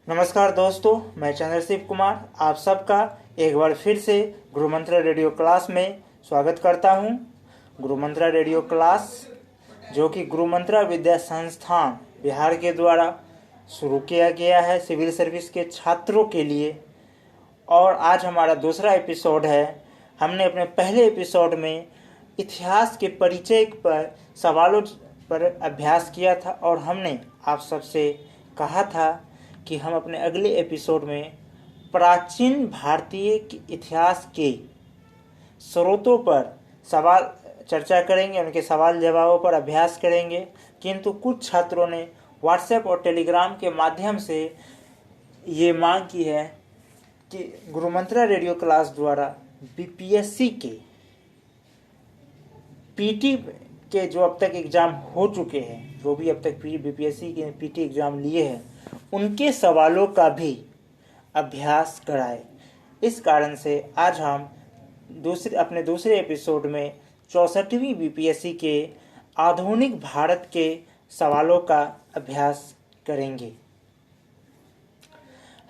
नमस्कार दोस्तों, मैं चंद्रशिव कुमार आप सबका एक बार फिर से गुरु मंत्रा रेडियो क्लास में स्वागत करता हूं। गुरु मंत्रा रेडियो क्लास जो कि गुरु मंत्रा विद्या संस्थान बिहार के द्वारा शुरू किया गया है सिविल सर्विस के छात्रों के लिए, और आज हमारा दूसरा एपिसोड है। हमने अपने पहले एपिसोड में इतिहास के परिचय पर सवालों पर अभ्यास किया था और हमने आप सबसे कहा था कि हम अपने अगले एपिसोड में प्राचीन भारतीय इतिहास के स्रोतों पर सवाल चर्चा करेंगे, उनके सवाल जवाबों पर अभ्यास करेंगे। किंतु कुछ छात्रों ने व्हाट्सएप और टेलीग्राम के माध्यम से ये मांग की है कि गुरु मंत्रा रेडियो क्लास द्वारा बीपीएससी के पीटी के जो अब तक एग्ज़ाम हो चुके हैं, जो भी अब तक बीपीएससी के पीटी एग्ज़ाम लिए हैं, उनके सवालों का भी अभ्यास कराए। इस कारण से आज हम अपने दूसरे एपिसोड में 64वीं बीपीएससी के आधुनिक भारत के सवालों का अभ्यास करेंगे।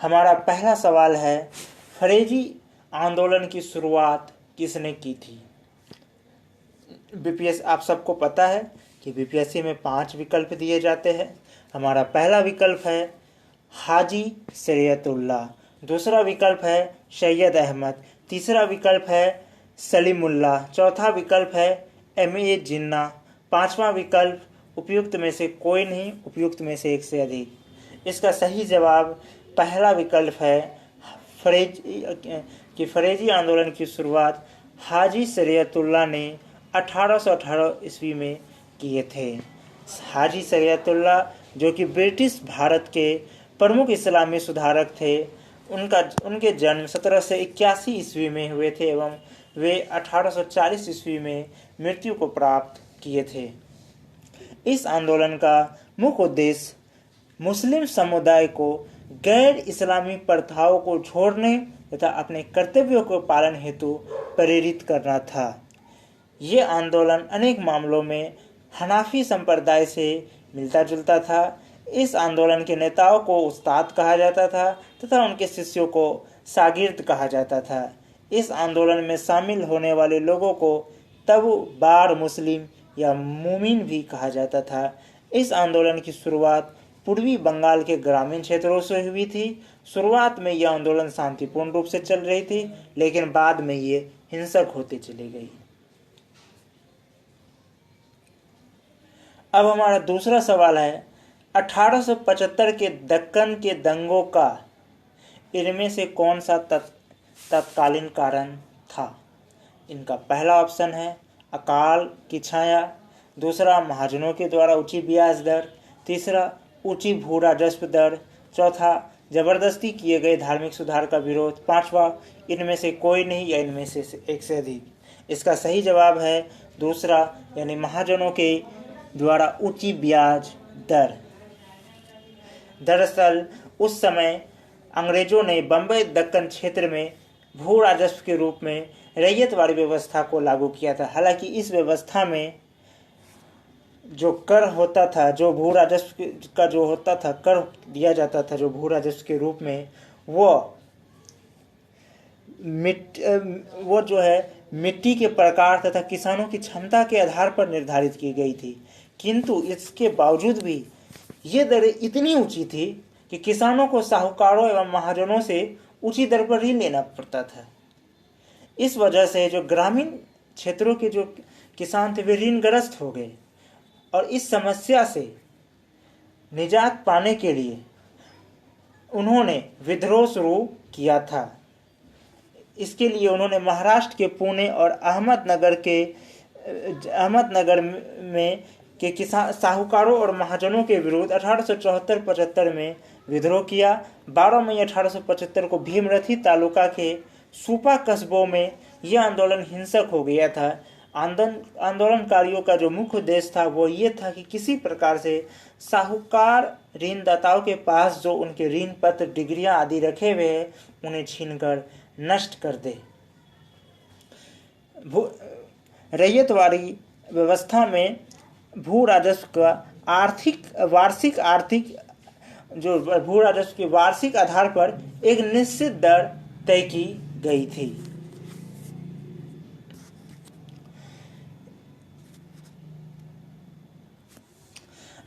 हमारा पहला सवाल है, फरेजी आंदोलन की शुरुआत किसने की थी? बीपीएस आप सबको पता है कि बीपीएससी में 5 विकल्प दिए जाते हैं। हमारा पहला विकल्प है हाजी शरीयतुल्लाह, दूसरा विकल्प है सैयद अहमद, तीसरा विकल्प है सलीमुल्लाह, चौथा विकल्प है एम.ए. जिन्ना, पांचवा विकल्प उपयुक्त में से कोई नहीं, उपयुक्त में से एक से अधिक। इसका सही जवाब पहला विकल्प है फरेजी आंदोलन की शुरुआत हाजी शरीयतुल्लाह ने 1818 ईस्वी में किए थे। हाजी शरीयतुल्लाह जो कि ब्रिटिश भारत के प्रमुख इस्लामी सुधारक थे, उनके जन्म 1781 ईस्वी में हुए थे एवं वे 1840 ईस्वी में मृत्यु को प्राप्त किए थे। इस आंदोलन का मुख्य उद्देश्य मुस्लिम समुदाय को गैर इस्लामी प्रथाओं को छोड़ने तथा अपने कर्तव्यों को पालन हेतु प्रेरित करना था। ये आंदोलन अनेक मामलों में हनाफी संप्रदाय से मिलता जुलता था। इस आंदोलन के नेताओं को उस्ताद कहा जाता था तथा उनके शिष्यों को शागिर्द कहा जाता था। इस आंदोलन में शामिल होने वाले लोगों को तब बार मुस्लिम या मुमिन भी कहा जाता था। इस आंदोलन की शुरुआत पूर्वी बंगाल के ग्रामीण क्षेत्रों से हुई थी। शुरुआत में यह आंदोलन शांतिपूर्ण रूप से चल रही थी, लेकिन बाद में ये हिंसक होती चली गई। अब हमारा दूसरा सवाल है, 1875 के दक्कन के दंगों का इनमें से कौन सा तत्कालीन कारण था? इनका पहला ऑप्शन है अकाल की छाया, दूसरा महाजनों के द्वारा ऊंची ब्याज दर, तीसरा ऊंची भू राजस्व दर, चौथा जबरदस्ती किए गए धार्मिक सुधार का विरोध, पांचवा इनमें से कोई नहीं या इनमें से एक से अधिक। इसका सही जवाब है दूसरा, यानी महाजनों के द्वारा ऊंची ब्याज दर। दरअसल उस समय अंग्रेजों ने बम्बई दक्कन क्षेत्र में भू राजस्व के रूप में रैयतवाड़ी व्यवस्था को लागू किया था। हालांकि इस व्यवस्था में जो कर होता था, जो भू राजस्व का जो होता था, कर दिया जाता था जो भू राजस्व के रूप में, वो जो है मिट्टी के प्रकार तथा किसानों की क्षमता के आधार पर निर्धारित की गई थी। किंतु इसके बावजूद भी ये दरें इतनी ऊंची थी कि किसानों को साहूकारों एवं महाजनों से ऊंची दर पर ऋण लेना पड़ता था। इस वजह से जो ग्रामीण क्षेत्रों के जो किसान थे वे ऋणग्रस्त हो गए और इस समस्या से निजात पाने के लिए उन्होंने विद्रोह शुरू किया था। इसके लिए उन्होंने महाराष्ट्र के पुणे और अहमदनगर में के किसान साहूकारों और महाजनों के विरुद्ध 1874-75 में विद्रोह किया। 12 मई 1875 को भीमरथी तालुका के सुपा कस्बों में यह आंदोलन हिंसक हो गया था। आंदोलनकारियों का जो मुख्य उद्देश्य था वो ये था कि किसी प्रकार से साहूकार ऋणदाताओं के पास जो उनके ऋण पत्र, डिग्रियां आदि रखे हुए हैं, उन्हें छीनकर नष्ट कर दे। रैयतवाड़ी व्यवस्था में भू राजस्व का वार्षिक आर्थिक जो भू राजस्व के वार्षिक आधार पर एक निश्चित दर तय की गई थी।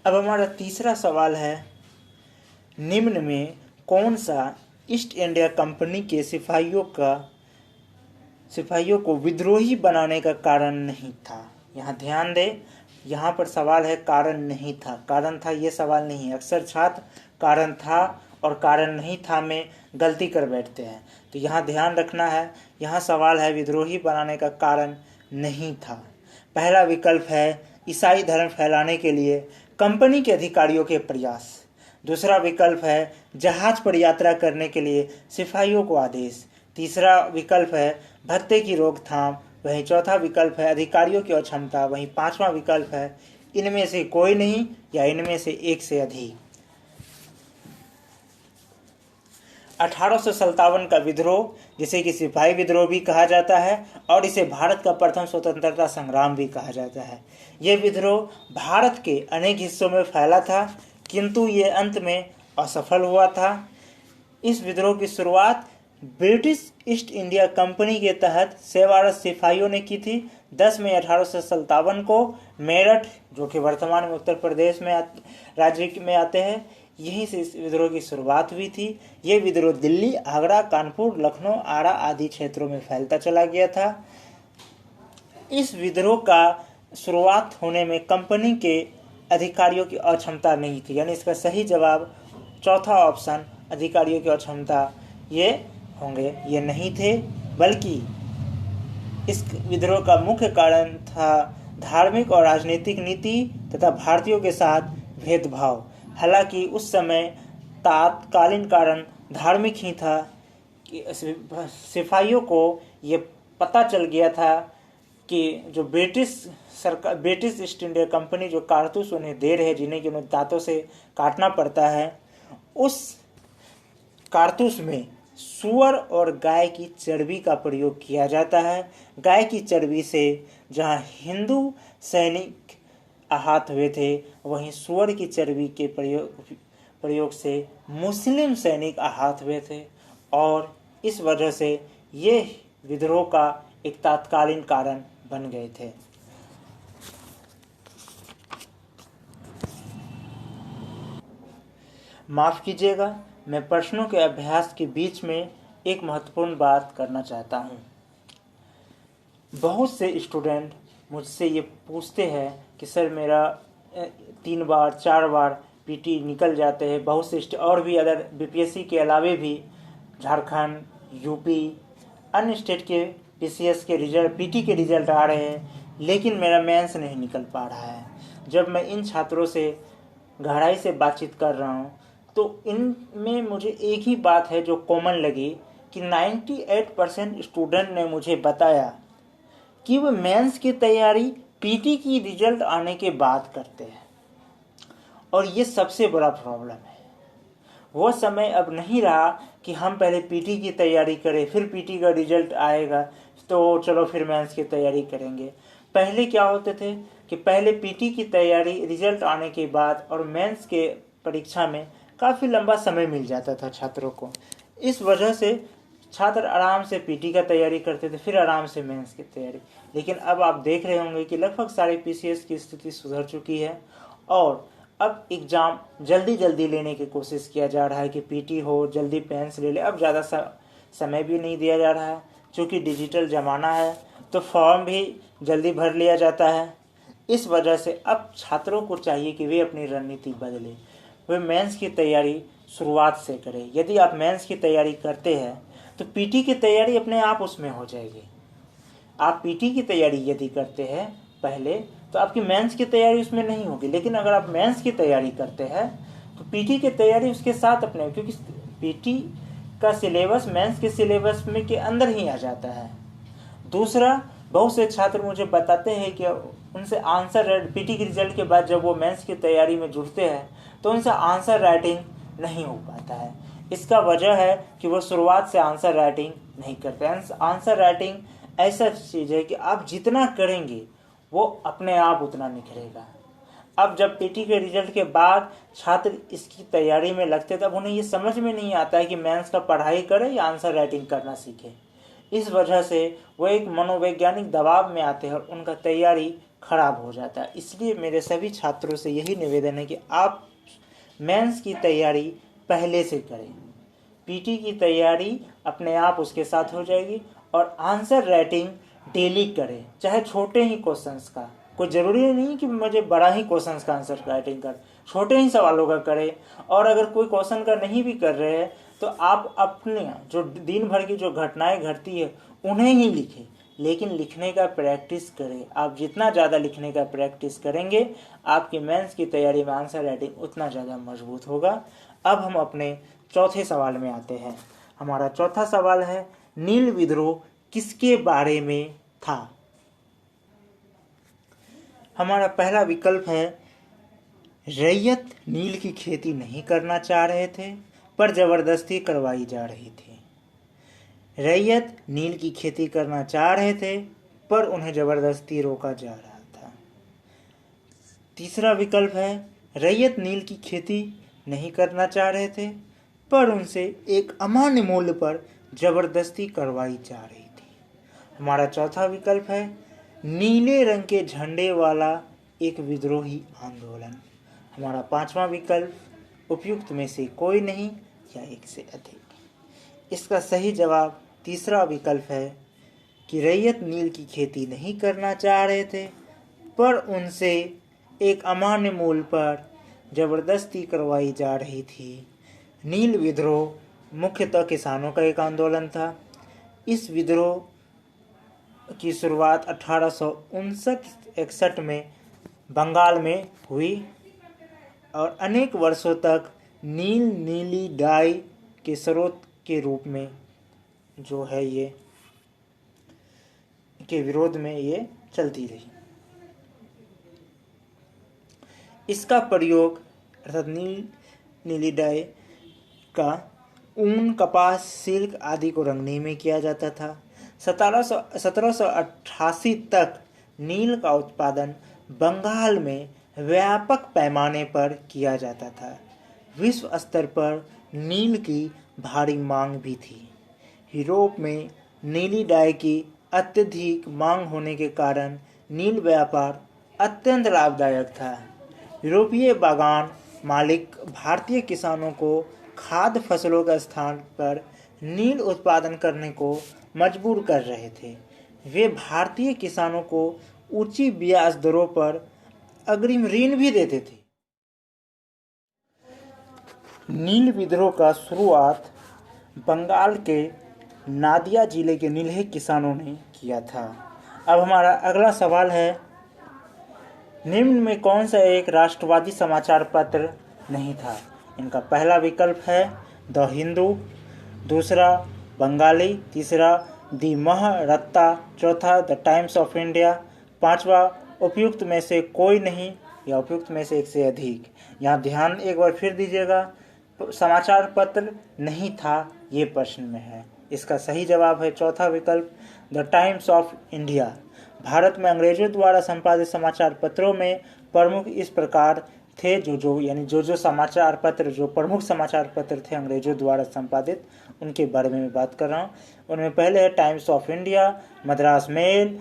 अब हमारा तीसरा सवाल है, निम्न में कौन सा ईस्ट इंडिया कंपनी के सिपाहियों को विद्रोही बनाने का कारण नहीं था। यहाँ ध्यान दें, यहाँ पर सवाल है कारण नहीं था, कारण था ये सवाल नहीं है। अक्सर छात्र कारण था और कारण नहीं था में गलती कर बैठते हैं, तो यहाँ ध्यान रखना है। यहाँ सवाल है विद्रोही बनाने का कारण नहीं था। पहला विकल्प है ईसाई धर्म फैलाने के लिए कंपनी के अधिकारियों के प्रयास। दूसरा विकल्प है जहाज पर यात्रा करने के लिए सिपाहियों को आदेश। तीसरा विकल्प है भत्ते की रोकथाम। वहीं चौथा विकल्प है अधिकारियों की अक्षमता। वहीं पांचवा विकल्प है इनमें से कोई नहीं या इनमें से एक से अधिक। 1857 का विद्रोह, जिसे कि सिपाही विद्रोह भी कहा जाता है और इसे भारत का प्रथम स्वतंत्रता संग्राम भी कहा जाता है। यह विद्रोह भारत के अनेक हिस्सों में फैला था, किंतु ये अंत में असफल हुआ था। इस विद्रोह की शुरुआत ब्रिटिश ईस्ट इंडिया कंपनी के तहत सेवारत सिपाहियों ने की थी। 10 मई 1857 को मेरठ, जो कि वर्तमान में उत्तर प्रदेश में राज्य में आते हैं, यहीं से इस विद्रोह की शुरुआत हुई थी। ये विद्रोह दिल्ली, आगरा, कानपुर, लखनऊ, आरा आदि क्षेत्रों में फैलता चला गया था। इस विद्रोह का शुरुआत होने में कंपनी के अधिकारियों की अक्षमता नहीं थी, यानी इसका सही जवाब चौथा ऑप्शन अधिकारियों की अक्षमता ये होंगे, ये नहीं थे। बल्कि इस विद्रोह का मुख्य कारण था धार्मिक और राजनीतिक नीति तथा भारतीयों के साथ भेदभाव। हालांकि उस समय तात्कालीन कारण धार्मिक ही था कि सिपाहियों को ये पता चल गया था कि जो ब्रिटिश ईस्ट इंडिया कंपनी जो कारतूस उन्हें दे रहे हैं, जिन्हें कि उन्हें दांतों से काटना पड़ता है, उस कारतूस में सूअर और गाय की चर्बी का प्रयोग किया जाता है। गाय की चर्बी से जहां हिंदू सैनिक आहत हुए थे, वहीं सूअर की चर्बी के प्रयोग से मुस्लिम सैनिक आहत हुए थे और इस वजह से ये विद्रोह का एक तात्कालीन कारण बन गए थे। माफ कीजिएगा, मैं प्रश्नों के अभ्यास के बीच में एक महत्वपूर्ण बात करना चाहता हूँ। बहुत से स्टूडेंट मुझसे ये पूछते हैं कि सर मेरा 3 बार 4 बार पीटी निकल जाते हैं। बहुत से और भी अदर बीपीएससी के अलावे भी झारखंड, यूपी, अन्य स्टेट के पीसीएस के रिजल्ट, पीटी के रिजल्ट आ रहे हैं, लेकिन मेरा मेंस नहीं निकल पा रहा है। जब मैं इन छात्रों से गहराई से बातचीत कर रहा हूँ तो इनमें मुझे एक ही बात है जो कॉमन लगी कि 98% स्टूडेंट ने मुझे बताया कि वो मेंस की तैयारी पीटी की रिजल्ट आने के बाद करते हैं, और ये सबसे बड़ा प्रॉब्लम है। वो समय अब नहीं रहा कि हम पहले पीटी की तैयारी करें, फिर पीटी का रिजल्ट आएगा तो चलो फिर मेंस की तैयारी करेंगे। पहले क्या होते थे कि पहले पीटी की तैयारी रिजल्ट आने के बाद और मेंस के परीक्षा में काफ़ी लंबा समय मिल जाता था छात्रों को। इस वजह से छात्र आराम से पीटी का तैयारी करते थे, फिर आराम से मेंस की तैयारी। लेकिन अब आप देख रहे होंगे कि लगभग सारे पीसीएस की स्थिति सुधर चुकी है और अब एग्ज़ाम जल्दी लेने की कोशिश किया जा रहा है कि पीटी हो, जल्दी मेंस ले ले। अब ज़्यादा समय भी नहीं दिया जा रहा है, क्योंकि डिजिटल ज़माना है तो फॉर्म भी जल्दी भर लिया जाता है। इस वजह से अब छात्रों को चाहिए कि वे अपनी रणनीति बदलें, वे मेंस की तैयारी शुरुआत से करें। यदि आप मेंस की तैयारी करते हैं तो पीटी की तैयारी अपने आप उसमें हो जाएगी। आप पीटी की तैयारी यदि करते हैं पहले तो आपकी मेंस की तैयारी उसमें नहीं होगी, लेकिन अगर आप मेंस की तैयारी करते हैं तो पीटी की तैयारी उसके साथ अपने, क्योंकि पीटी का सिलेबस मेंस के सिलेबस में के अंदर ही आ जाता है। दूसरा, बहुत से छात्र मुझे बताते हैं कि उनसे आंसर पीटी के रिजल्ट के बाद जब वो मेंस की तैयारी में जुड़ते हैं तो उनसे आंसर राइटिंग नहीं हो पाता है। इसका वजह है कि वो शुरुआत से आंसर राइटिंग नहीं करते हैं। आंसर राइटिंग ऐसा चीज़ है कि आप जितना करेंगे वो अपने आप उतना निखरेगा। अब जब पीटी के रिजल्ट के बाद छात्र इसकी तैयारी में लगते तब उन्हें ये समझ में नहीं आता है कि मेंस का पढ़ाई करे या आंसर राइटिंग करना सीखे। इस वजह से वो एक मनोवैज्ञानिक दबाव में आते हैं और उनका तैयारी खराब हो जाता है। इसलिए मेरे सभी छात्रों से यही निवेदन है कि आप मेंस की तैयारी पहले से करें। पीटी की तैयारी अपने आप उसके साथ हो जाएगी और आंसर राइटिंग डेली करें, चाहे छोटे ही क्वेश्चंस का। कोई ज़रूरी नहीं कि मुझे बड़ा ही क्वेश्चंस का आंसर राइटिंग कर, छोटे ही सवालों का करें। और अगर कोई क्वेश्चन का नहीं भी कर रहे हैं तो आप अपने जो दिन भर की जो घटनाएं घटती है उन्हें ही लिखें, लेकिन लिखने का प्रैक्टिस करें। आप जितना ज़्यादा लिखने का प्रैक्टिस करेंगे आपकी मेंस की तैयारी में आंसर राइटिंग उतना ज़्यादा मजबूत होगा। अब हम अपने चौथे सवाल में आते हैं। हमारा चौथा सवाल है, नील विद्रोह किसके बारे में था? हमारा पहला विकल्प है, रैयत नील की खेती नहीं करना चाह रहे थे पर जबरदस्ती करवाई जा रही थी। रैयत नील की खेती करना चाह रहे थे पर उन्हें जबरदस्ती रोका जा रहा था। तीसरा विकल्प है, रैयत नील की खेती नहीं करना चाह रहे थे पर उनसे एक अमान्य मूल्य पर जबरदस्ती करवाई जा रही थी। हमारा चौथा विकल्प है, नीले रंग के झंडे वाला एक विद्रोही आंदोलन। हमारा पांचवा विकल्प, उपयुक्त में से कोई नहीं या एक से अधिक। इसका सही जवाब तीसरा विकल्प है कि रैयत नील की खेती नहीं करना चाह रहे थे पर उनसे एक अमान्य मूल्य पर जबरदस्ती करवाई जा रही थी। नील विद्रोह मुख्यतः किसानों का एक आंदोलन था। इस विद्रोह की शुरुआत 1859-61 में बंगाल में हुई और अनेक वर्षों तक नीली डाई के स्रोत के रूप में जो है ये के विरोध में ये चलती रही। इसका प्रयोग अर्थात नीली डाई का ऊन, कपास, सिल्क आदि को रंगने में किया जाता था। 1788 तक नील का उत्पादन बंगाल में व्यापक पैमाने पर किया जाता था। विश्व स्तर पर नील की भारी मांग भी थी। यूरोप में नीली डाई की अत्यधिक मांग होने के कारण नील व्यापार अत्यंत लाभदायक था। यूरोपीय बागान मालिक भारतीय किसानों को खाद्य फसलों के स्थान पर नील उत्पादन करने को मजबूर कर रहे थे। वे भारतीय किसानों को ऊंची ब्याज दरों पर अग्रिम ऋण भी देते थे। नील विद्रोह का शुरुआत बंगाल के नादिया जिले के नीलहे किसानों ने किया था। अब हमारा अगला सवाल है, निम्न में कौन सा एक राष्ट्रवादी समाचार पत्र नहीं था? इनका पहला विकल्प है द हिंदू, दूसरा बंगाली, तीसरा दी महारत्ता, चौथा द टाइम्स ऑफ इंडिया, पांचवा उपयुक्त में से कोई नहीं या उपयुक्त में से एक से अधिक। यहाँ ध्यान एक बार फिर दीजिएगा, समाचार पत्र नहीं था ये प्रश्न में है। इसका सही जवाब है चौथा विकल्प the times of India. Bharat में अंग्रेजों द्वारा संपादित समाचार पत्रों में प्रमुख इस प्रकार थे जो समाचार पत्र, जो प्रमुख समाचार पत्र थे अंग्रेजों द्वारा संपादित, उनके बारे में बात कर रहा हूँ। उनमें पहले है Times of India, Madras mail,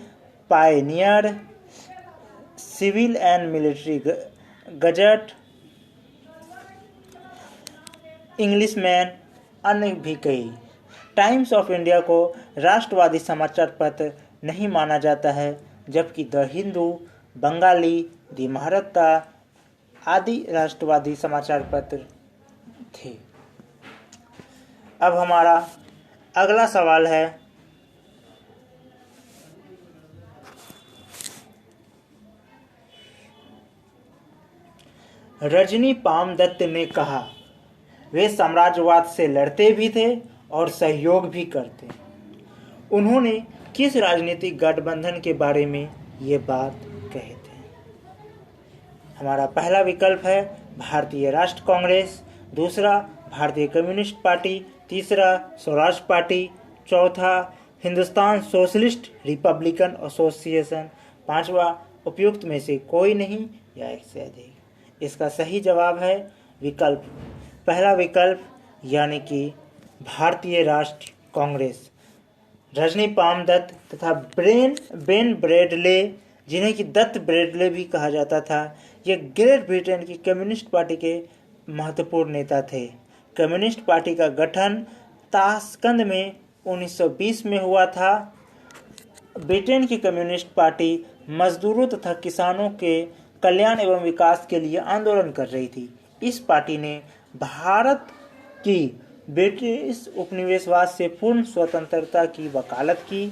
pioneer, civil and military gazette, Englishman, अन्य भी कई। टाइम्स ऑफ इंडिया को राष्ट्रवादी समाचार पत्र नहीं माना जाता है, जबकि द हिंदू, बंगाली, दी महारत्ता आदि राष्ट्रवादी समाचार पत्र थे। अब हमारा अगला सवाल है, रजनी पामदत्त ने कहा वे साम्राज्यवाद से लड़ते भी थे और सहयोग भी करते। उन्होंने किस राजनीतिक गठबंधन के बारे में ये बात कहे थे? हमारा पहला विकल्प है भारतीय राष्ट्र कांग्रेस, दूसरा भारतीय कम्युनिस्ट पार्टी, तीसरा स्वराज पार्टी, चौथा हिंदुस्तान सोशलिस्ट रिपब्लिकन एसोसिएशन, पांचवा उपयुक्त में से कोई नहीं या एक से अधिक। इसका सही जवाब है विकल्प पहला विकल्प यानी कि भारतीय राष्ट्रीय कांग्रेस। रजनी पामदत्त तथा बेन ब्रेडले, जिन्हें कि दत्त ब्रेडले भी कहा जाता था, ये ग्रेट ब्रिटेन की कम्युनिस्ट पार्टी के महत्वपूर्ण नेता थे। कम्युनिस्ट पार्टी का गठन ताशकंद में 1920 में हुआ था। ब्रिटेन की कम्युनिस्ट पार्टी मजदूरों तथा किसानों के कल्याण एवं विकास के लिए आंदोलन कर रही थी। इस पार्टी ने भारत की ब्रिटिश उपनिवेशवाद से पूर्ण स्वतंत्रता की वकालत की।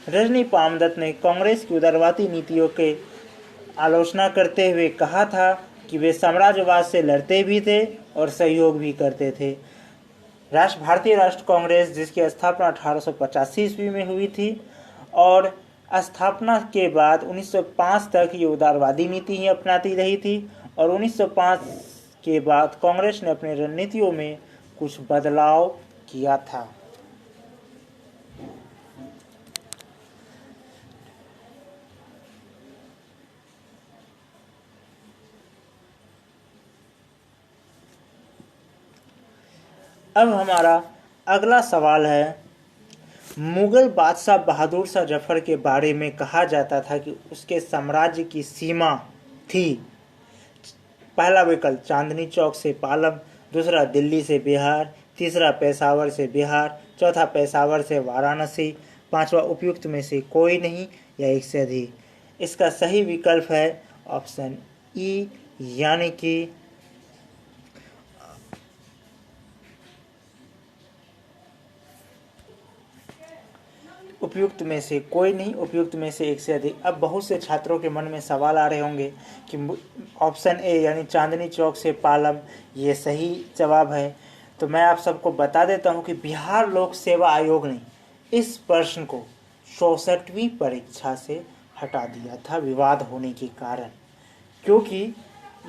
रजनी पामदत्त ने कांग्रेस की उदारवादी नीतियों के आलोचना करते हुए कहा था कि वे साम्राज्यवाद से लड़ते भी थे और सहयोग भी करते थे। भारतीय राष्ट्र कांग्रेस, जिसकी स्थापना 1885 ईस्वी में हुई थी और स्थापना के बाद 1905 तक ये उदारवादी नीति ही अपनाती रही थी और 1905 के बाद कांग्रेस ने अपनी रणनीतियों में कुछ बदलाव किया था। अब हमारा अगला सवाल है, मुगल बादशाह बहादुर शाह जफर के बारे में कहा जाता था कि उसके साम्राज्य की सीमा थी। पहला विकल्प चांदनी चौक से पालम, दूसरा दिल्ली से बिहार, तीसरा पेशावर से बिहार, चौथा पेशावर से वाराणसी, पांचवा उपयुक्त में से कोई नहीं या एक से अधिक। इसका सही विकल्प है ऑप्शन ई यानी कि उपयुक्त में से कोई नहीं, उपयुक्त में से एक से अधिक। अब बहुत से छात्रों के मन में सवाल आ रहे होंगे कि ऑप्शन ए यानी चांदनी चौक से पालम ये सही जवाब है। तो मैं आप सबको बता देता हूं कि बिहार लोक सेवा आयोग ने इस प्रश्न को 64वीं परीक्षा से हटा दिया था विवाद होने के कारण, क्योंकि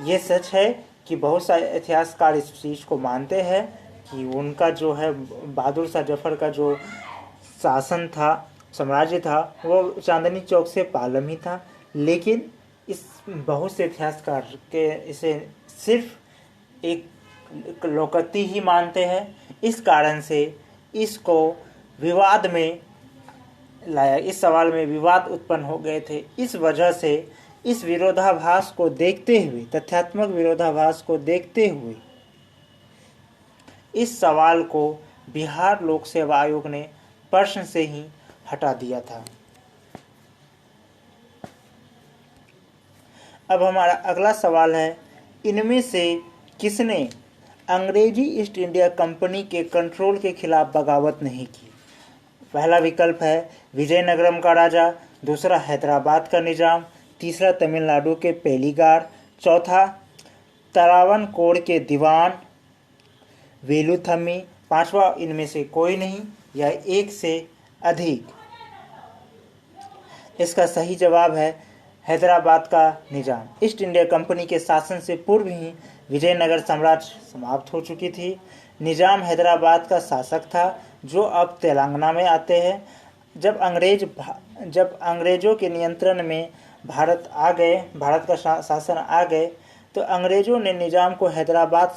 ये सच है कि बहुत सारे इतिहासकार इस चीज़ को मानते हैं कि उनका जो है बहादुर शाह जफर का जो शासन था, साम्राज्य था, वो चांदनी चौक से पालम ही था। लेकिन इस बहुत से इतिहासकार के इसे सिर्फ एक लोकोक्ति ही मानते हैं। इस कारण से इसको विवाद में लाया, इस सवाल में विवाद उत्पन्न हो गए थे। इस वजह से इस विरोधाभास को देखते हुए, तथ्यात्मक विरोधाभास को देखते हुए इस सवाल को बिहार लोक सेवा आयोग ने प्रश्न से ही हटा दिया था। अब हमारा अगला सवाल है, इनमें से किसने अंग्रेजी ईस्ट इंडिया कंपनी के कंट्रोल के खिलाफ बगावत नहीं की? पहला विकल्प है विजयनगरम का राजा, दूसरा हैदराबाद का निजाम, तीसरा तमिलनाडु के पेलीगार, चौथा तरावनकोर के दीवान वेलुथम्मी, पांचवा इनमें से कोई नहीं या एक से अधिक। इसका सही जवाब है हैदराबाद का निजाम। ईस्ट इंडिया कंपनी के शासन से पूर्व ही विजयनगर साम्राज्य समाप्त हो चुकी थी। निजाम हैदराबाद का शासक था जो अब तेलंगाना में आते हैं। जब अंग्रेजों के नियंत्रण में भारत का शासन आ गए, तो अंग्रेजों ने निजाम को हैदराबाद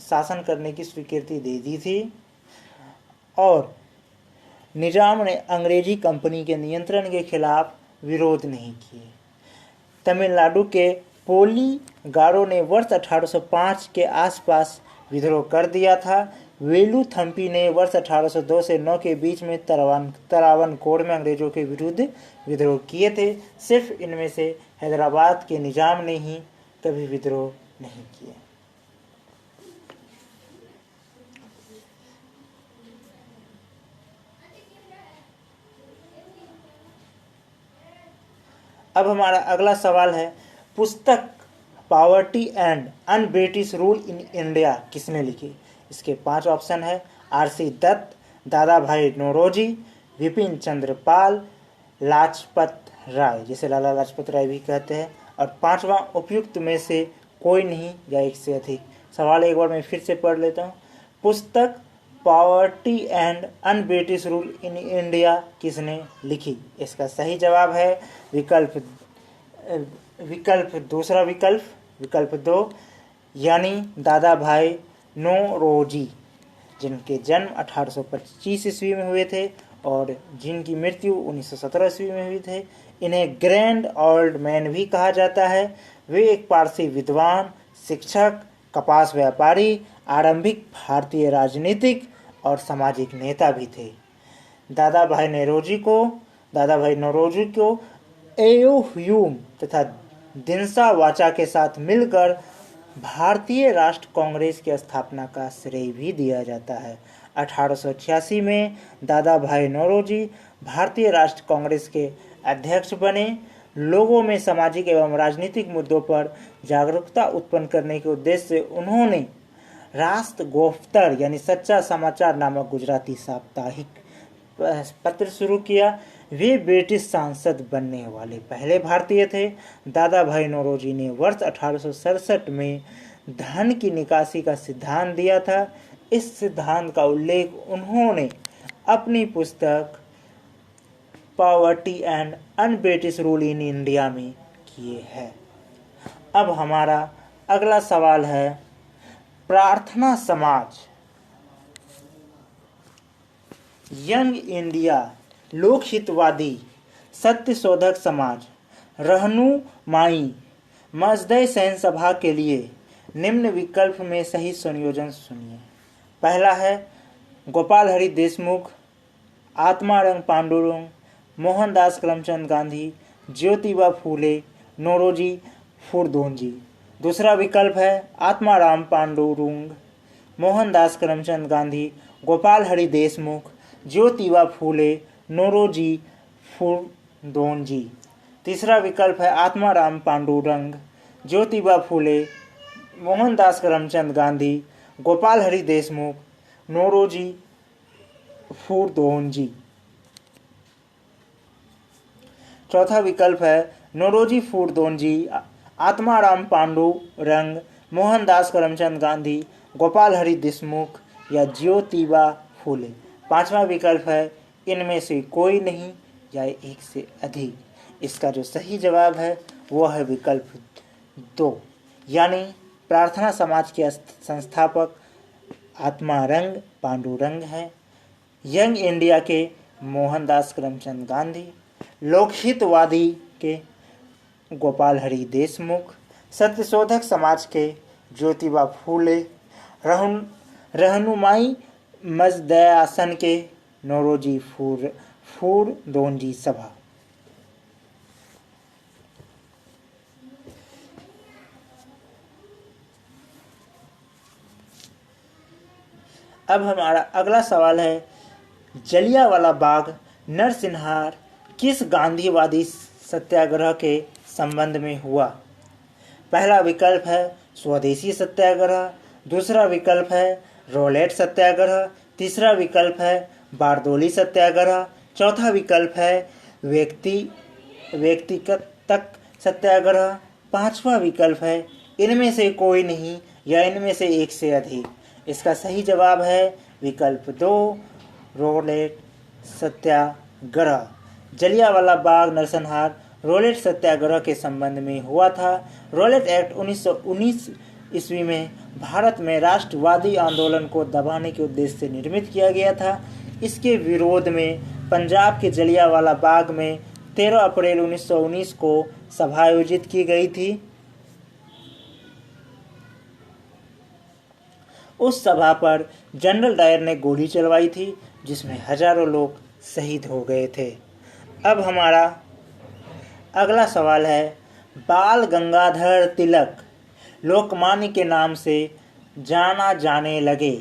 शासन करने की स्वीकृति दे दी थी और निजाम ने अंग्रेजी कंपनी के नियंत्रण के खिलाफ विरोध नहीं किए। तमिलनाडु के पोलीगारों ने वर्ष 1805 के आसपास विद्रोह कर दिया था। वेलुथम्पी ने वर्ष 1802 से 9 के बीच में तरावनकोर में अंग्रेजों के विरुद्ध विद्रोह किए थे। सिर्फ इनमें से हैदराबाद के निजाम ने ही कभी विद्रोह नहीं किए। अब हमारा अगला सवाल है, पुस्तक poverty and un British rule in India किसने लिखी? इसके 5 ऑप्शन है, आर.सी. दत्त, दादा भाई नौरोजी, विपिन चंद्र पाल, लाजपत राय, जिसे लाला लाजपत राय भी कहते हैं, और पांचवा उपयुक्त में से कोई नहीं या एक से अधिक। सवाल एक बार मैं फिर से पढ़ लेता हूँ। पुस्तक poverty and un British rule in India किसने लिखी? इसका सही जवाब है दूसरा विकल्प विकल्प 2 यानी दादा भाई नौरोजी, जिनके जन्म 1825 ईस्वी में हुए थे और जिनकी मृत्यु 1917 ईस्वी में हुई थे। इन्हें ग्रैंड ओल्ड मैन भी कहा जाता है। वे एक पारसी विद्वान, शिक्षक, कपास व्यापारी, आरंभिक भारतीय राजनीतिक और सामाजिक नेता भी थे। दादा भाई नौरोजी को एओ ह्यूम तथा दिनसा वाचा के साथ मिलकर भारतीय राष्ट्र कांग्रेस की स्थापना का श्रेय भी दिया जाता है। 1886 में दादा भाई नौरोजी भारतीय राष्ट्र कांग्रेस के अध्यक्ष बने। लोगों में सामाजिक एवं राजनीतिक मुद्दों पर जागरूकता उत्पन्न करने के उद्देश्य से उन्होंने राष्ट्र गोफ्तर यानी सच्चा समाचार नामक गुजराती साप्ताहिक पत्र शुरू किया। वे ब्रिटिश सांसद बनने वाले पहले भारतीय थे। दादा भाई नौरोजी ने वर्ष 1867 में धन की निकासी का सिद्धांत दिया था। इस सिद्धांत का उल्लेख उन्होंने अपनी पुस्तक poverty and un British rule in India में किए हैं। अब हमारा अगला सवाल है, प्रार्थना समाज, यंग इंडिया, लोकहितवादी, सत्यशोधक समाज, रहनुमाई, मजदय सैन सभा के लिए निम्न विकल्प में सही संयोजन सुनिए। पहला है गोपाल हरि देशमुख, आत्मारंग पांडुरंग, मोहनदास करमचंद गांधी, ज्योतिबा फूले, नौरोजी फुरदोंजी। दूसरा विकल्प है आत्माराम पांडुरंग, मोहनदास करमचंद गांधी, गोपाल हरि देशमुख, ज्योतिबा फूले, नौरोजी फुरदोंजी। तीसरा विकल्प है आत्माराम पांडुरंग, ज्योतिबा फूले, मोहनदास करमचंद गांधी, गोपाल हरि देशमुख, नौरोजी फुरदोंजी। चौथा विकल्प है नौरोजी फुरदोंजी, आत्माराम पांडुरंग, मोहनदास करमचंद गांधी, गोपाल हरि देशमुख या ज्योतिबा फूले। पांचवा विकल्प है इनमें से कोई नहीं या एक से अधिक। इसका जो सही जवाब है वो है विकल्प 2 यानी प्रार्थना समाज के संस्थापक आत्मारंग पांडुरंग है, यंग इंडिया के मोहनदास करमचंद गांधी, लोकहितवादी के गोपाल हरि देशमुख, सत्यशोधक समाज के ज्योतिबा फूले, रहनुमाई मजदयासन के नौरोजी फुरदोंजी सभा। अब हमारा अगला सवाल है, जलियांवाला बाग नरसंहार किस गांधीवादी सत्याग्रह के संबंध में हुआ? पहला विकल्प है स्वदेशी सत्याग्रह, दूसरा विकल्प है रोलेट सत्याग्रह, तीसरा विकल्प है बारदोली सत्याग्रह, चौथा विकल्प है व्यक्तिगत सत्याग्रह, पांचवा विकल्प है इनमें से कोई नहीं या इनमें से एक से अधिक। इसका सही जवाब है विकल्प 2 रोलेट सत्याग्रह। जलियांवाला बाग नरसंहार रोलेट सत्याग्रह के संबंध में हुआ था। रोलेट एक्ट 1919 ईस्वी में भारत में राष्ट्रवादी आंदोलन को दबाने के उद्देश्य से निर्मित किया गया था। इसके विरोध में पंजाब के जलियांवाला बाग में 13 अप्रैल 1919 को सभा आयोजित की गई थी। उस सभा पर जनरल डायर ने गोली चलवाई थी, जिसमें हजारों लोग शहीद हो गए थे। अब हमारा अगला सवाल है, बाल गंगाधर तिलक लोकमान्य के नाम से जाना जाने लगे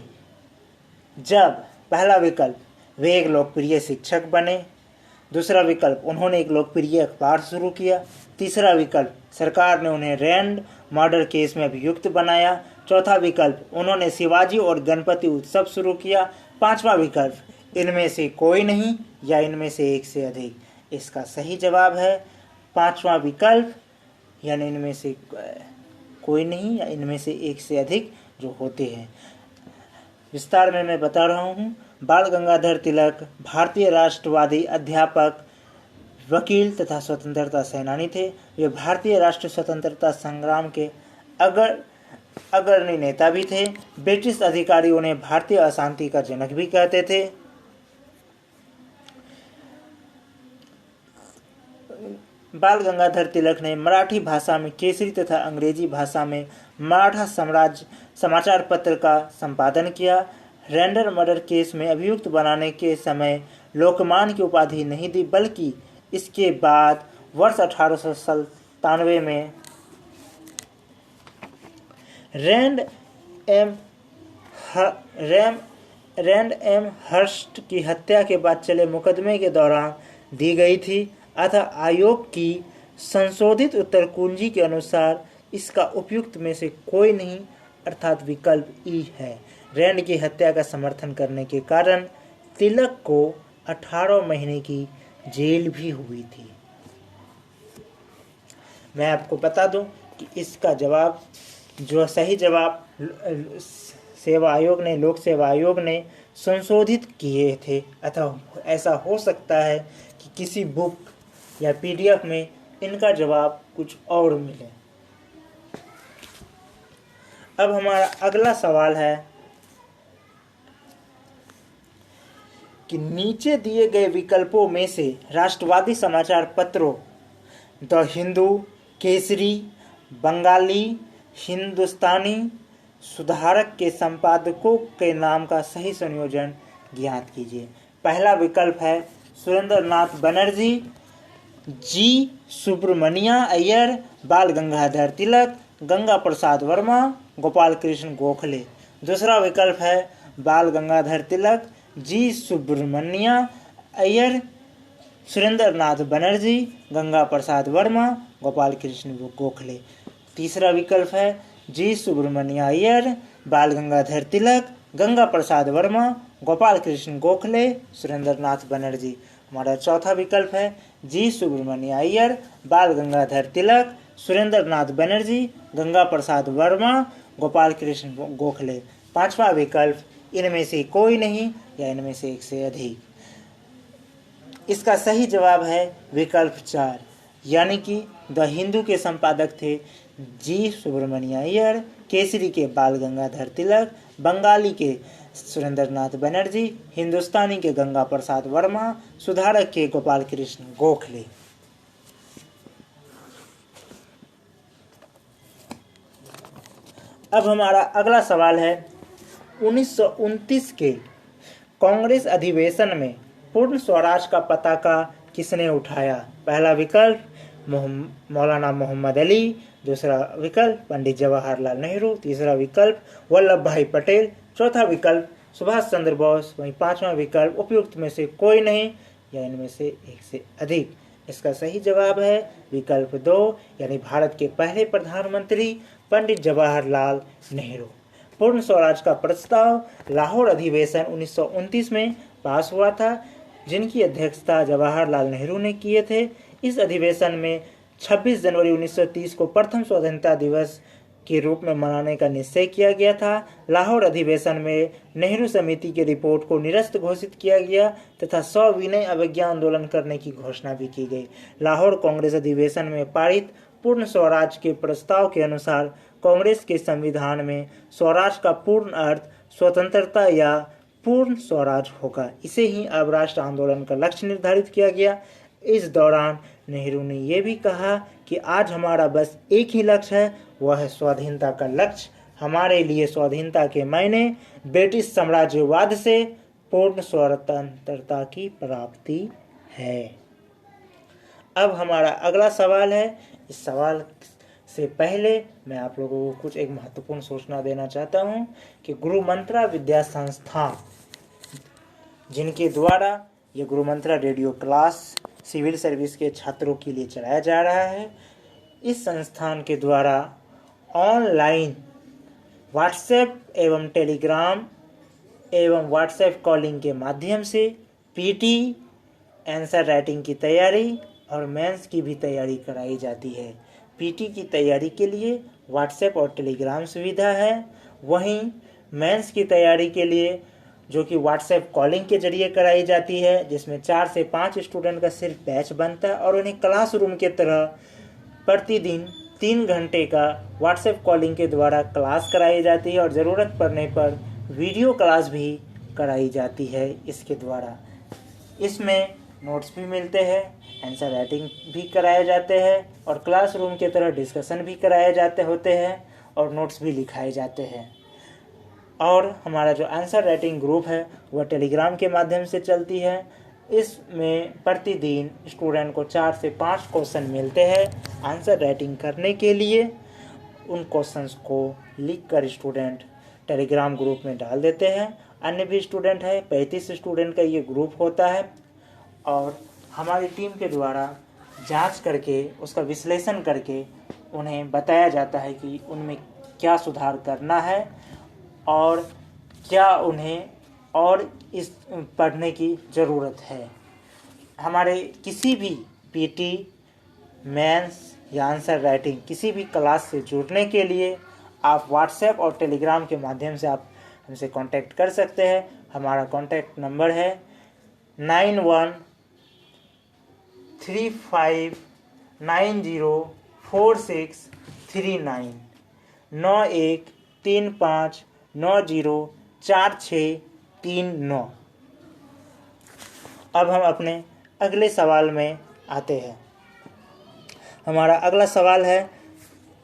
जब? पहला विकल्प वे एक लोकप्रिय शिक्षक बने, दूसरा विकल्प उन्होंने एक लोकप्रिय अखबार शुरू किया, तीसरा विकल्प सरकार ने उन्हें रैंड मर्डर केस में अभियुक्त बनाया, चौथा विकल्प उन्होंने शिवाजी और गणपति उत्सव शुरू किया, पांचवा विकल्प इनमें से कोई नहीं या इनमें से एक से अधिक। इसका सही जवाब है पांचवा विकल्प यानी इनमें से कोई नहीं या इनमें से एक से अधिक जो होते हैं। विस्तार में मैं बता रहा हूँ। बाल गंगाधर तिलक भारतीय राष्ट्रवादी अध्यापक, वकील तथा स्वतंत्रता सेनानी थे। वे भारतीय राष्ट्र स्वतंत्रता संग्राम के अग्रणी नेता भी थे। ब्रिटिश अधिकारी उन्हें भारतीय अशांति का जनक भी कहते थे। बाल गंगाधर तिलक ने मराठी भाषा में केसरी तथा अंग्रेजी भाषा में मराठा साम्राज्य समाचार पत्र का संपादन किया। रेंडर मर्डर केस में अभियुक्त बनाने के समय लोकमान्य की उपाधि नहीं दी, बल्कि इसके बाद वर्ष 1897 में रैंड एम हर्स्ट की हत्या के बाद चले मुकदमे के दौरान दी गई थी। अतः आयोग की संशोधित उत्तर कुंजी के अनुसार इसका उपयुक्त में से कोई नहीं, अर्थात विकल्प ई है। रैंड की हत्या का समर्थन करने के कारण तिलक को 18 महीने की जेल भी हुई थी। मैं आपको बता दूं कि इसका जवाब, जो सही जवाब लोक सेवा आयोग ने संशोधित किए थे। अतः ऐसा हो सकता है कि किसी बुक या पीडीएफ में इनका जवाब कुछ और मिले। अब हमारा अगला सवाल है कि नीचे दिए गए विकल्पों में से राष्ट्रवादी समाचार पत्रों द हिंदू, केसरी, बंगाली, हिंदुस्तानी, सुधारक के संपादकों के नाम का सही संयोजन ज्ञात कीजिए। पहला विकल्प है सुरेंद्रनाथ बनर्जी, जी सुब्रमण्या अय्यर, बाल गंगाधर तिलक, गंगा प्रसाद वर्मा, गोपाल कृष्ण गोखले। दूसरा विकल्प है बाल गंगाधर तिलक, जी सुब्रमण्या अय्यर, सुरेंद्रनाथ बनर्जी, गंगा प्रसाद वर्मा, गोपाल कृष्ण गोखले। तीसरा विकल्प है जी सुब्रमण्या अय्यर, बाल गंगाधर तिलक, गंगा प्रसाद वर्मा, गोपाल कृष्ण गोखले, सुरेंद्रनाथ बनर्जी। हमारा चौथा विकल्प है जी सुब्रमण्या अय्यर, बाल गंगाधर तिलक, सुरेंद्रनाथ बनर्जी, गंगा प्रसाद वर्मा, गोपाल कृष्ण गोखले। पांचवा विकल्प इनमें से कोई नहीं या इनमें से एक से अधिक। इसका सही जवाब है विकल्प 4, यानी कि द हिंदू के संपादक थे जी सुब्रमण्या अय्यर, केसरी के बाल गंगाधर तिलक, बंगाली के सुरेंद्रनाथ बनर्जी, हिंदुस्तानी के गंगा प्रसाद वर्मा, सुधारक के गोपाल कृष्ण गोखले। अब हमारा अगला सवाल है 1929 के कांग्रेस अधिवेशन में पूर्ण स्वराज का पताका किसने उठाया? पहला विकल्प मौलाना मोहम्मद अली, दूसरा विकल्प पंडित जवाहरलाल नेहरू, तीसरा विकल्प वल्लभ भाई पटेल, चौथा विकल्प सुभाष चंद्र बोस, वहीं पांचवा विकल्प उपयुक्त में से कोई नहीं या इनमें से एक से अधिक। इसका सही जवाब है विकल्प 2, यानी भारत के पहले प्रधानमंत्री पंडित जवाहरलाल नेहरू। पूर्ण स्वराज का प्रस्ताव लाहौर अधिवेशन 1929 में पास हुआ था, जिनकी अध्यक्षता जवाहरलाल नेहरू ने किए थे। इस अधिवेशन में 26 जनवरी 1930 को प्रथम स्वतंत्रता दिवस के रूप में मनाने का निश्चय किया गया था। लाहौर अधिवेशन में नेहरू समिति की रिपोर्ट को निरस्त घोषित किया गया तथा सविनय अवज्ञा आंदोलन करने की घोषणा भी की गई। लाहौर कांग्रेस अधिवेशन में पारित पूर्ण स्वराज के प्रस्ताव के अनुसार कांग्रेस के संविधान में स्वराज का पूर्ण अर्थ स्वतंत्रता या पूर्ण स्वराज होगा। इसे ही अब राष्ट्र आंदोलन का लक्ष्य निर्धारित किया गया। इस दौरान नेहरू ने यह भी कहा कि आज हमारा बस एक ही लक्ष्य है, वह है स्वाधीनता का लक्ष्य। हमारे लिए स्वाधीनता के मायने ब्रिटिश साम्राज्यवाद से पूर्ण स्वतंत्रता की प्राप्ति है। अब हमारा अगला सवाल है। इस सवाल से पहले मैं आप लोगों को कुछ एक महत्वपूर्ण सूचना देना चाहता हूं कि गुरु मंत्रा विद्या संस्थान, जिनके द्वारा ये गुरु मंत्रा रेडियो क्लास सिविल सर्विस के छात्रों के लिए चलाया जा रहा है, इस संस्थान के द्वारा ऑनलाइन व्हाट्सएप एवं टेलीग्राम एवं व्हाट्सएप कॉलिंग के माध्यम से पीटी, आंसर राइटिंग की तैयारी और मेंस की भी तैयारी कराई जाती है। पीटी की तैयारी के लिए व्हाट्सएप और टेलीग्राम सुविधा है, वहीं मेंस की तैयारी के लिए जो कि व्हाट्सएप कॉलिंग के जरिए कराई जाती है, जिसमें 4 से 5 स्टूडेंट का सिर्फ बैच बनता है और उन्हें क्लासरूम के तरह प्रतिदिन 3 घंटे का व्हाट्सएप कॉलिंग के द्वारा क्लास कराई जाती है और ज़रूरत पड़ने पर वीडियो क्लास भी कराई जाती है इसके द्वारा। इसमें नोट्स भी मिलते हैं, आंसर राइटिंग भी कराए जाते हैं और क्लासरूम की तरह डिस्कशन भी कराए जाते होते हैं और नोट्स भी लिखाए जाते हैं। और हमारा जो आंसर राइटिंग ग्रुप है वह टेलीग्राम के माध्यम से चलती है। इसमें प्रतिदिन स्टूडेंट को 4 से 5 क्वेश्चन मिलते हैं आंसर राइटिंग करने के लिए। उन क्वेश्चंस को लिखकर स्टूडेंट टेलीग्राम ग्रुप में डाल देते हैं। अन्य भी स्टूडेंट है, 35 स्टूडेंट का ये ग्रुप होता है और हमारी टीम के द्वारा जांच करके उसका विश्लेषण करके उन्हें बताया जाता है कि उनमें क्या सुधार करना है और क्या उन्हें और इस पढ़ने की ज़रूरत है। हमारे किसी भी पीटी, मेंस या आंसर राइटिंग किसी भी क्लास से जुड़ने के लिए आप व्हाट्सएप और टेलीग्राम के माध्यम से आप हमसे कांटेक्ट कर सकते हैं। हमारा कांटेक्ट नंबर है 9135904639 9135904639। अब हम अपने अगले सवाल में आते हैं। हमारा अगला सवाल है,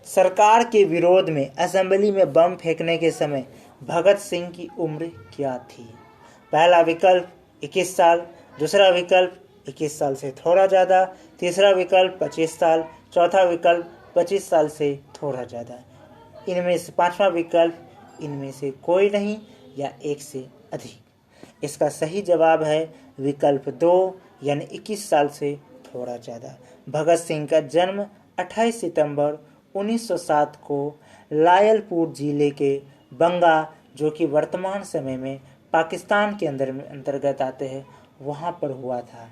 सरकार के विरोध में असेंबली में बम फेंकने के समय भगत सिंह की उम्र क्या थी? पहला विकल्प 21 साल, दूसरा विकल्प 21 साल से थोड़ा ज़्यादा, तीसरा विकल्प 25 साल, चौथा विकल्प 25 साल से थोड़ा ज़्यादा। इनमें से पांचवा विकल्प इनमें से कोई नहीं या एक से अधिक। इसका सही जवाब है विकल्प 2 यानी 21 साल से थोड़ा ज़्यादा। भगत सिंह का जन्म 28 सितंबर 1907 को लायलपुर जिले के बंगा, जो कि वर्तमान समय में पाकिस्तान के अंतर्गत आते हैं, वहाँ पर हुआ था।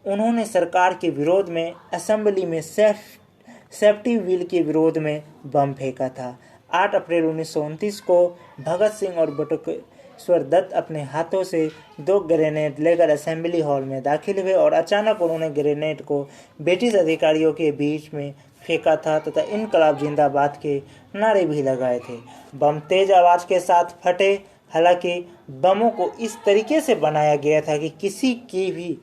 उन्होंने सरकार के विरोध में असेंबली में सेफ्टी व्हील के विरोध में बम फेंका था। 8 अप्रैल 1929 को भगत सिंह और बटुकेश्वर दत्त अपने हाथों से 2 ग्रेनेड लेकर असेंबली हॉल में दाखिल हुए और अचानक उन्होंने ग्रेनेड को ब्रिटिश अधिकारियों के बीच में फेंका था तथा इनकलाब जिंदाबाद के नारे भी लगाए थे। बम तेज आवाज के साथ फटे। हालांकि बमों को इस तरीके से बनाया गया था कि किसी की भी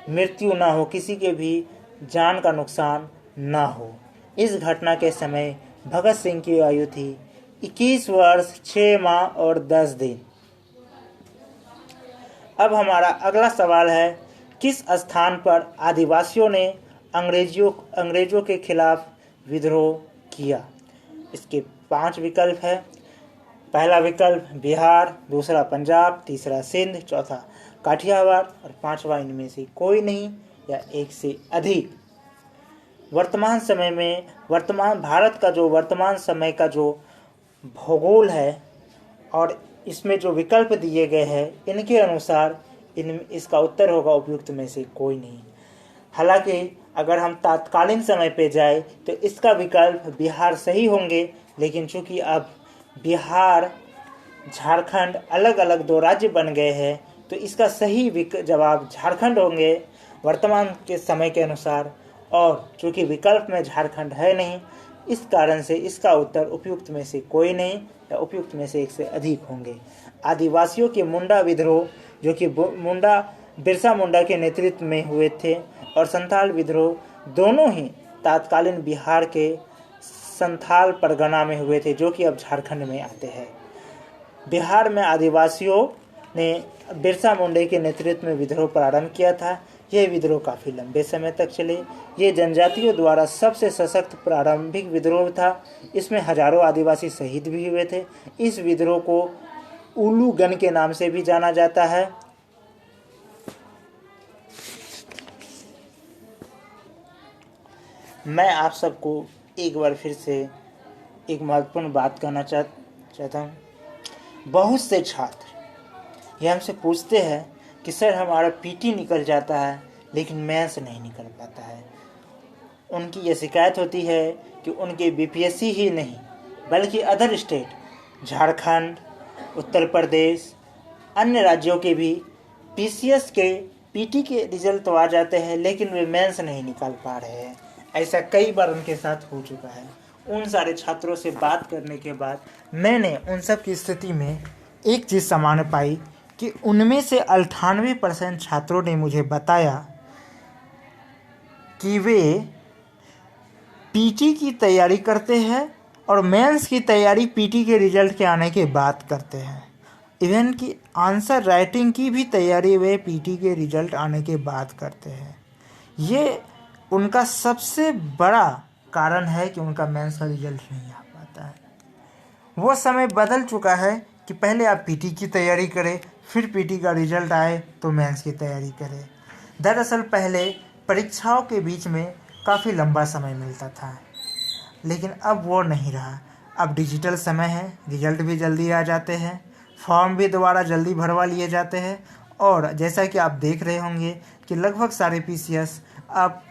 मृत्यु ना हो, किसी के भी जान का नुकसान ना हो। इस घटना के समय भगत सिंह की आयु थी 21 वर्ष 6 माह और 10 दिन। अब हमारा अगला सवाल है, किस स्थान पर आदिवासियों ने अंग्रेजों के खिलाफ विद्रोह किया? इसके 5 विकल्प है। पहला विकल्प बिहार, दूसरा पंजाब, तीसरा सिंध, चौथा काठियावाड़ और पांचवा इनमें से कोई नहीं या एक से अधिक। वर्तमान समय में भारत का जो वर्तमान समय का जो भूगोल है और इसमें जो विकल्प दिए गए हैं, इनके अनुसार इसका उत्तर होगा उपयुक्त में से कोई नहीं। हालांकि अगर हम तत्कालीन समय पे जाए तो इसका विकल्प बिहार सही होंगे, लेकिन चूंकि अब बिहार, झारखंड अलग अलग 2 राज्य बन गए हैं तो इसका सही जवाब झारखंड होंगे वर्तमान के समय के अनुसार। और चूंकि विकल्प में झारखंड है नहीं, इस कारण से इसका उत्तर उपयुक्त में से कोई नहीं या उपयुक्त में से एक से अधिक होंगे। आदिवासियों के मुंडा विद्रोह, जो कि बिरसा मुंडा के नेतृत्व में हुए थे, और संथाल विद्रोह, दोनों ही तत्कालीन बिहार के संथाल परगना में हुए थे, जो कि अब झारखंड में आते हैं। बिहार में आदिवासियों ने बिरसा मुंडा के नेतृत्व में विद्रोह प्रारंभ किया था। यह विद्रोह काफ़ी लंबे समय तक चले। ये जनजातियों द्वारा सबसे सशक्त प्रारंभिक विद्रोह था। इसमें हजारों आदिवासी शहीद भी हुए थे। इस विद्रोह को उल्लू गन के नाम से भी जाना जाता है। मैं आप सबको एक बार फिर से एक महत्वपूर्ण बात कहना चाहता हूँ। बहुत से छात्र ये हमसे पूछते हैं कि सर हमारा पीटी निकल जाता है लेकिन मेंस नहीं निकल पाता है। उनकी ये शिकायत होती है कि उनके बीपीएससी ही नहीं बल्कि अदर स्टेट, झारखंड, उत्तर प्रदेश, अन्य राज्यों के भी पीसीएस के पीटी के रिजल्ट तो आ जाते हैं लेकिन वे मेंस नहीं निकाल पा रहे हैं। ऐसा कई बार उनके साथ हो चुका है। उन सारे छात्रों से बात करने के बाद मैंने उन सब की स्थिति में एक चीज़ सामान्य पाई कि उनमें से 98% छात्रों ने मुझे बताया कि वे पीटी की तैयारी करते हैं और मेंस की तैयारी पीटी के रिजल्ट के आने के बाद करते हैं। इवन कि आंसर राइटिंग की भी तैयारी वे पीटी के रिजल्ट आने के बाद करते हैं। ये उनका सबसे बड़ा कारण है कि उनका मेंस का रिजल्ट नहीं आ पाता है। वो समय बदल चुका है कि पहले आप पीटी की तैयारी करें, फिर पीटी का रिजल्ट आए तो मेंस की तैयारी करें। दरअसल पहले परीक्षाओं के बीच में काफ़ी लंबा समय मिलता था, लेकिन अब वो नहीं रहा। अब डिजिटल समय है, रिजल्ट भी जल्दी आ जाते हैं, फॉर्म भी दोबारा जल्दी भरवा लिए जाते हैं और जैसा कि आप देख रहे होंगे कि लगभग सारे पीसीएस अब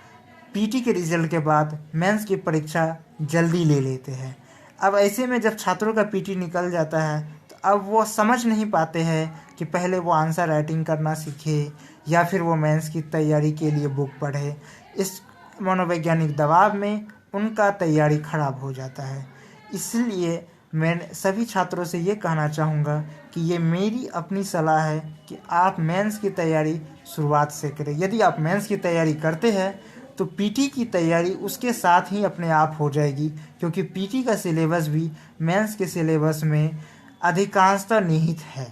पीटी के रिजल्ट के बाद मेंस की परीक्षा जल्दी ले लेते हैं। अब ऐसे में जब छात्रों का पीटी निकल जाता है तो अब वो समझ नहीं पाते हैं कि पहले वो आंसर राइटिंग करना सीखे या फिर वो मेंस की तैयारी के लिए बुक पढ़े। इस मनोवैज्ञानिक दबाव में उनका तैयारी खराब हो जाता है। इसलिए मैं सभी छात्रों से ये कहना चाहूँगा कि ये मेरी अपनी सलाह है कि आप मेंस की तैयारी शुरुआत से करें। यदि आप मेंस की तैयारी करते हैं तो पीटी की तैयारी उसके साथ ही अपने आप हो जाएगी, क्योंकि पीटी का सिलेबस भी मेंस के सिलेबस में अधिकांशतः निहित है।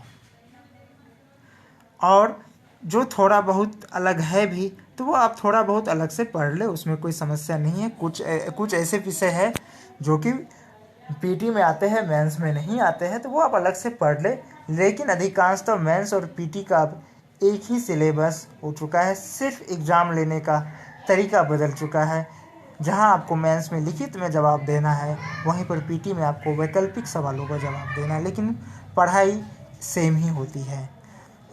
और जो थोड़ा बहुत अलग है भी तो वो आप थोड़ा बहुत अलग से पढ़ ले, उसमें कोई समस्या नहीं है। कुछ ऐसे विषय है जो कि पीटी में आते हैं, मेंस में नहीं आते हैं, तो वो आप अलग से पढ़ ले। लेकिन अधिकांश तो मेंस और पीटी का अब एक ही सिलेबस हो चुका है, सिर्फ एग्ज़ाम लेने का तरीका बदल चुका है। जहां आपको मेंस में लिखित में जवाब देना है, वहीं पर पीटी में आपको वैकल्पिक सवालों का जवाब देना है, लेकिन पढ़ाई सेम ही होती है।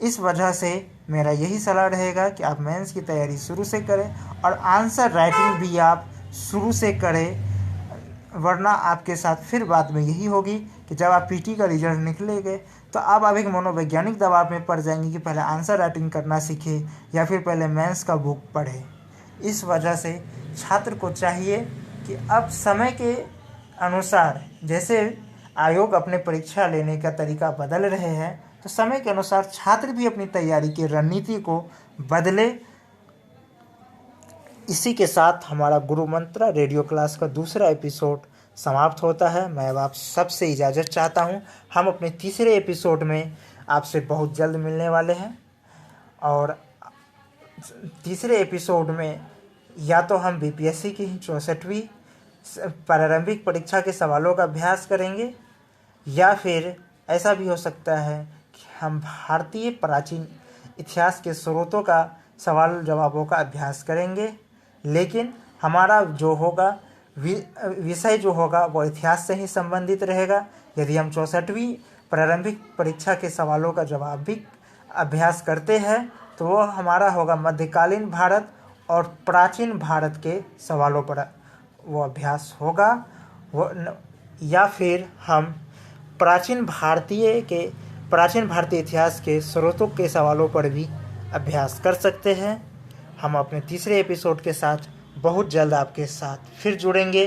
इस वजह से मेरा यही सलाह रहेगा कि आप मेंस की तैयारी शुरू से करें और आंसर राइटिंग भी आप शुरू से करें, वरना आपके साथ फिर बाद में यही होगी कि जब आप पीटी का रिजल्ट निकलेंगे तो अब आप एक मनोवैज्ञानिक दबाव में पड़ जाएंगे कि पहले आंसर राइटिंग करना सीखें या फिर पहले मेंस का बुक पढ़ें। इस वजह से छात्र को चाहिए कि अब समय के अनुसार, जैसे आयोग अपने परीक्षा लेने का तरीका बदल रहे हैं, तो समय के अनुसार छात्र भी अपनी तैयारी की रणनीति को बदले। इसी के साथ हमारा गुरु मंत्रा रेडियो क्लास का दूसरा एपिसोड समाप्त होता है। मैं अब आप सबसे इजाज़त चाहता हूं। हम अपने तीसरे एपिसोड में आपसे बहुत जल्द मिलने वाले हैं और तीसरे एपिसोड में या तो हम बीपीएससी की 64वीं प्रारंभिक परीक्षा के सवालों का अभ्यास करेंगे या फिर ऐसा भी हो सकता है कि हम भारतीय प्राचीन इतिहास के स्रोतों का सवाल जवाबों का अभ्यास करेंगे। लेकिन हमारा जो होगा विषय जो होगा वो इतिहास से ही संबंधित रहेगा। यदि हम 64वीं प्रारंभिक परीक्षा के सवालों का जवाब भी अभ्यास करते हैं तो वो हमारा होगा मध्यकालीन भारत और प्राचीन भारत के सवालों पर वो अभ्यास होगा। वो या फिर हम प्राचीन भारतीय इतिहास के स्रोतों के सवालों पर भी अभ्यास कर सकते हैं। हम अपने तीसरे एपिसोड के साथ बहुत जल्द आपके साथ फिर जुड़ेंगे।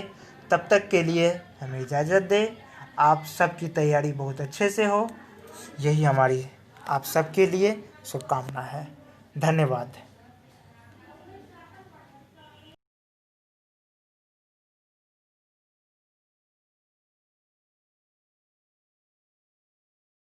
तब तक के लिए हमें इजाज़त दें। आप सबकी तैयारी बहुत अच्छे से हो, यही हमारी आप सबके लिए शुभकामना है। धन्यवाद।